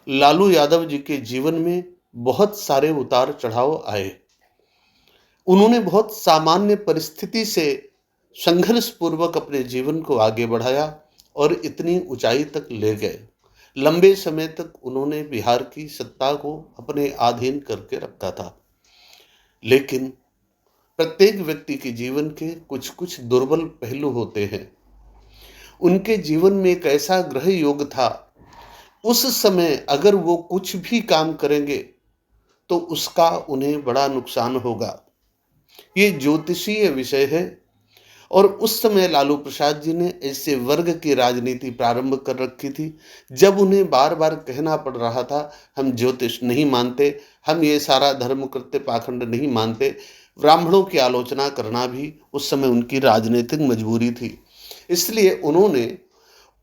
लालू यादव जी के जीवन में बहुत सारे उतार चढ़ाव आए। उन्होंने बहुत सामान्य परिस्थिति से संघर्ष पूर्वक अपने जीवन को आगे बढ़ाया और इतनी ऊंचाई तक ले गए। लंबे समय तक उन्होंने बिहार की सत्ता को अपने अधीन करके रखा था। लेकिन प्रत्येक व्यक्ति के जीवन के कुछ कुछ दुर्बल पहलू होते हैं। उनके जीवन में एक ऐसा ग्रह योग था, उस समय अगर वो कुछ भी काम करेंगे तो उसका उन्हें बड़ा नुकसान होगा। ये ज्योतिषीय विषय है। और उस समय लालू प्रसाद जी ने ऐसे वर्ग की राजनीति प्रारंभ कर रखी थी जब उन्हें बार बार कहना पड़ रहा था, हम ज्योतिष नहीं मानते, हम ये सारा धर्म कृत्य पाखंड नहीं मानते। ब्राह्मणों की आलोचना करना भी उस समय उनकी राजनीतिक मजबूरी थी। इसलिए उन्होंने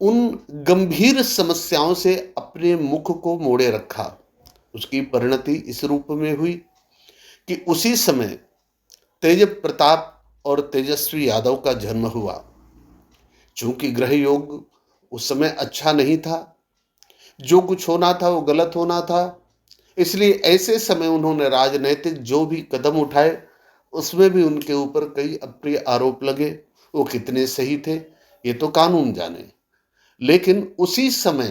उन गंभीर समस्याओं से अपने मुख को मोड़े रखा। उसकी परिणति इस रूप में हुई कि उसी समय तेज प्रताप और तेजस्वी यादव का जन्म हुआ। चूंकि ग्रह योग उस समय अच्छा नहीं था, जो कुछ होना था वो गलत होना था, इसलिए ऐसे समय उन्होंने राजनीतिक जो भी कदम उठाए उसमें भी उनके ऊपर कई अप्रिय आरोप लगे। वो कितने सही थे ये तो कानून जाने। लेकिन उसी समय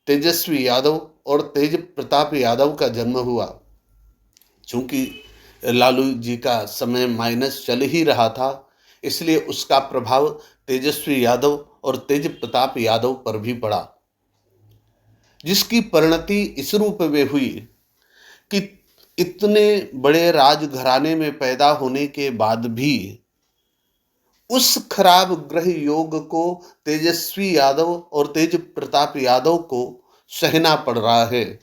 तेजस्वी यादव और तेज प्रताप यादव का जन्म हुआ। चूंकि लालू जी का समय माइनस चल ही रहा था, इसलिए उसका प्रभाव तेजस्वी यादव और तेज प्रताप यादव पर भी पड़ा, जिसकी परिणति इस रूप में हुई कि इतने बड़े राजघराने में पैदा होने के बाद भी उस खराब ग्रह योग को तेजस्वी यादव और तेज प्रताप यादव को सहना पड़ रहा है।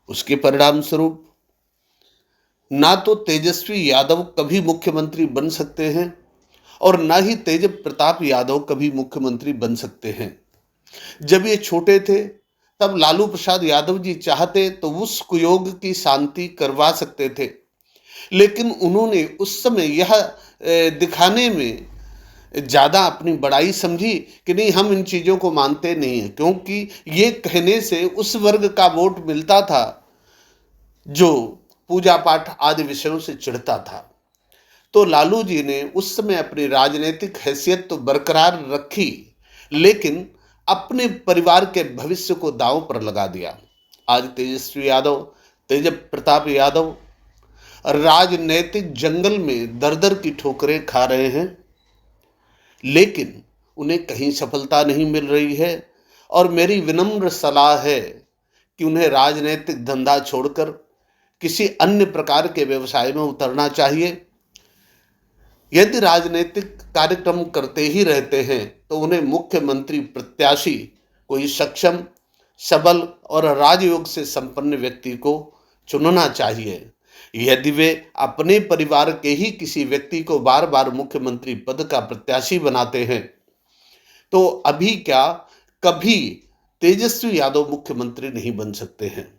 उसके परिणाम स्वरूप ना तो तेजस्वी यादव कभी मुख्यमंत्री बन सकते हैं और ना ही तेज प्रताप यादव कभी मुख्यमंत्री बन सकते हैं। जब ये छोटे थे तब लालू प्रसाद यादव जी चाहते तो उस कुयोग की शांति करवा सकते थे, लेकिन उन्होंने उस समय यह दिखाने में ज़्यादा अपनी बड़ाई समझी कि नहीं, हम इन चीज़ों को मानते नहीं हैं, क्योंकि ये कहने से उस वर्ग का वोट मिलता था जो पूजा पाठ आदि विषयों से चिढ़ता था। तो लालू जी ने उस समय अपनी राजनीतिक हैसियत तो बरकरार रखी, लेकिन अपने परिवार के भविष्य को दांव पर लगा दिया। आज तेजस्वी यादव, तेज प्रताप यादव राजनीतिक जंगल में दर दर की ठोकरें खा रहे हैं, लेकिन उन्हें कहीं सफलता नहीं मिल रही है। और मेरी विनम्र सलाह है कि उन्हें राजनीतिक धंधा छोड़कर किसी अन्य प्रकार के व्यवसाय में उतरना चाहिए। यदि राजनीतिक कार्यक्रम करते ही रहते हैं तो उन्हें मुख्यमंत्री प्रत्याशी कोई सक्षम, सबल और राजयोग से संपन्न व्यक्ति को चुनना चाहिए। यदि वे अपने परिवार के ही किसी व्यक्ति को बार बार मुख्यमंत्री पद का प्रत्याशी बनाते हैं तो अभी क्या, कभी तेजस्वी यादव मुख्यमंत्री नहीं बन सकते हैं।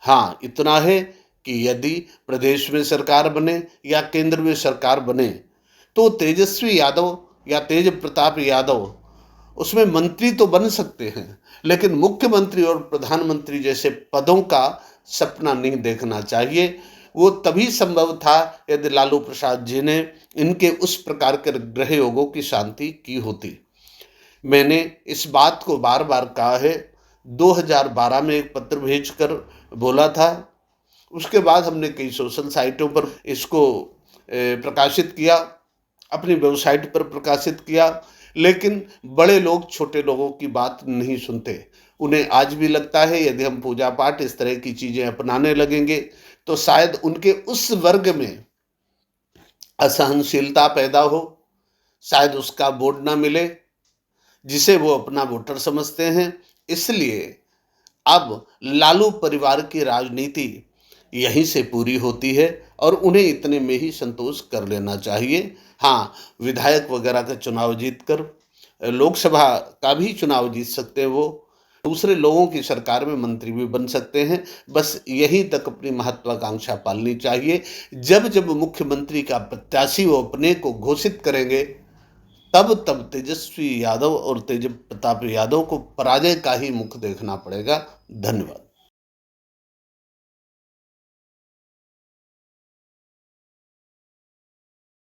हाँ, इतना है कि यदि प्रदेश में सरकार बने या केंद्र में सरकार बने तो तेजस्वी यादव या तेज प्रताप यादव उसमें मंत्री तो बन सकते हैं, लेकिन मुख्यमंत्री और प्रधानमंत्री जैसे पदों का सपना नहीं देखना चाहिए। वो तभी संभव था यदि लालू प्रसाद जी ने इनके उस प्रकार के ग्रह योगों की शांति की होती। मैंने इस बात को बार बार कहा है, 2012 में एक पत्र भेजकर बोला था। उसके बाद हमने कई सोशल साइटों पर इसको प्रकाशित किया, अपनी वेबसाइट पर प्रकाशित किया, लेकिन बड़े लोग छोटे लोगों की बात नहीं सुनते। उन्हें आज भी लगता है यदि हम पूजा पाठ इस तरह की चीज़ें अपनाने लगेंगे तो शायद उनके उस वर्ग में असहनशीलता पैदा हो, शायद उसका वोट ना मिले जिसे वो अपना वोटर समझते हैं। इसलिए अब लालू परिवार की राजनीति यहीं से पूरी होती है और उन्हें इतने में ही संतोष कर लेना चाहिए। हाँ, विधायक वगैरह का चुनाव जीतकर लोकसभा का भी चुनाव जीत सकते हैं, वो दूसरे लोगों की सरकार में मंत्री भी बन सकते हैं। बस यहीं तक अपनी महत्वाकांक्षा पालनी चाहिए। जब जब मुख्यमंत्री का प्रत्याशी वो अपने को घोषित करेंगे तब तेजस्वी यादव और तेज प्रताप यादव को पराजय का ही मुख देखना पड़ेगा। धन्यवाद।